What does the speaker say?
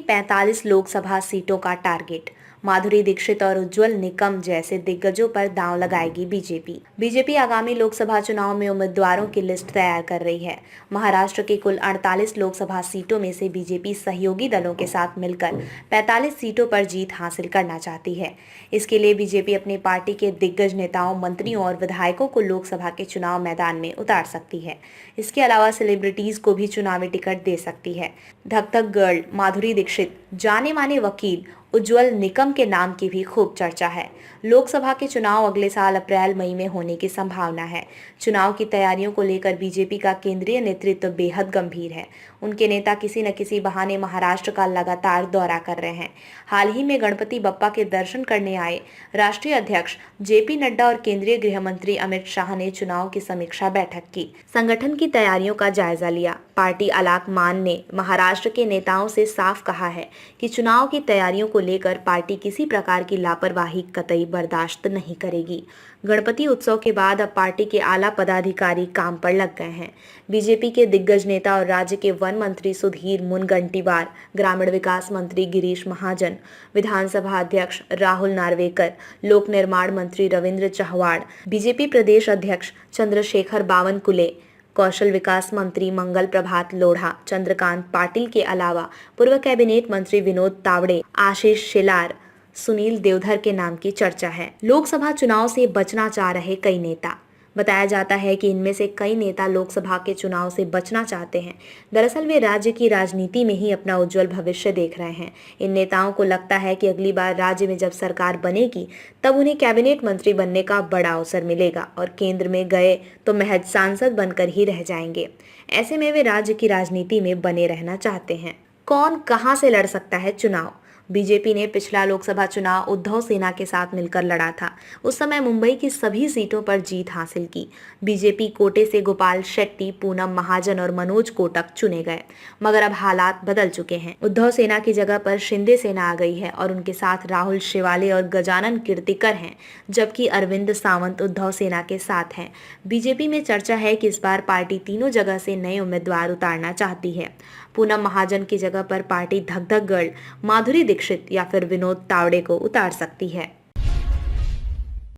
45 लोकसभा सीटों का टारगेट। माधुरी दीक्षित और उज्जवल निकम जैसे दिग्गजों पर दांव लगाएगी बीजेपी। बीजेपी आगामी लोकसभा चुनाव में उम्मीदवारों की लिस्ट तैयार कर रही है। महाराष्ट्र की कुल 48 लोकसभा सीटों में से बीजेपी सहयोगी दलों के साथ मिलकर 45 सीटों पर जीत हासिल करना चाहती है। इसके लिए बीजेपी अपनी पार्टी के दिग्गज नेताओं, मंत्रियों और विधायकों को लोकसभा के चुनाव मैदान में उतार सकती है। इसके अलावा सेलिब्रिटीज को भी चुनावी टिकट दे सकती है। धक धक गर्ल माधुरी दीक्षित, जाने माने वकील उज्जवल निकम के नाम की भी खूब चर्चा है। लोकसभा के चुनाव अगले साल अप्रैल मई में होने की संभावना है। चुनाव की तैयारियों को लेकर बीजेपी का केंद्रीय नेतृत्व बेहद गंभीर है। उनके नेता किसी न किसी बहाने महाराष्ट्र का लगातार दौरा कर रहे हैं। हाल ही में गणपति बप्पा के दर्शन करने आए राष्ट्रीय अध्यक्ष जेपी नड्डा और केंद्रीय गृह मंत्री अमित शाह ने चुनाव की समीक्षा बैठक की, संगठन की तैयारियों का जायजा लिया। पार्टी आलाकमान ने महाराष्ट्र के नेताओं से साफ कहा है कि चुनाव की तैयारियों को लेकर पार्टी किसी प्रकार की लापरवाही कतई बर्दाश्त नहीं करेगी। गणपति उत्सव के बाद अब पार्टी के आला पदाधिकारी काम पर लग गए हैं। बीजेपी के दिग्गज नेता और राज्य के वन मंत्री सुधीर मुनगंटीवार, ग्रामीण विकास मंत्री गिरीश महाजन, विधानसभा अध्यक्ष राहुल नार्वेकर, लोक निर्माण मंत्री रविंद्र चहवाड़, बीजेपी प्रदेश अध्यक्ष चंद्रशेखर बावनकुले, कौशल विकास मंत्री मंगल प्रभात लोढ़ा, चंद्रकांत पाटिल के अलावा पूर्व कैबिनेट मंत्री विनोद तावड़े, आशीष शेलार, सुनील देवधर के नाम की चर्चा है। लोकसभा चुनाव से बचना चाह रहे कई नेता। बताया जाता है कि इनमें से कई नेता लोकसभा के चुनाव से बचना चाहते हैं। दरअसल वे राज्य की राजनीति में ही अपना उज्जवल भविष्य देख रहे हैं। इन नेताओं को लगता है कि अगली बार राज्य में जब सरकार बनेगी तब उन्हें कैबिनेट मंत्री बनने का बड़ा अवसर मिलेगा और केंद्र में गए तो महज सांसद बनकर ही रह जाएंगे। ऐसे में वे राज्य की राजनीति में बने रहना चाहते हैं। कौन कहां से लड़ सकता है चुनाव? बीजेपी ने पिछला लोकसभा चुनाव उद्धव सेना के साथ मिलकर लड़ा था। उस समय मुंबई की सभी सीटों पर जीत हासिल की। बीजेपी कोटे से गोपाल शेट्टी, पूनम महाजन और मनोज कोटक चुने गए, मगर अब हालात बदल चुके हैं। उद्धव सेना की जगह पर शिंदे सेना आ गई है और उनके साथ राहुल शिवाले और गजानन कीर्तिकर हैं, जबकि अरविंद सावंत उद्धव सेना के साथ हैं। बीजेपी में चर्चा है कि इस बार पार्टी तीनों जगह से नए उम्मीदवार उतारना चाहती है। पूनम महाजन की जगह पर पार्टी धक धक गर्ल माधुरी दीक्षित या फिर विनोद तावड़े को उतार सकती है।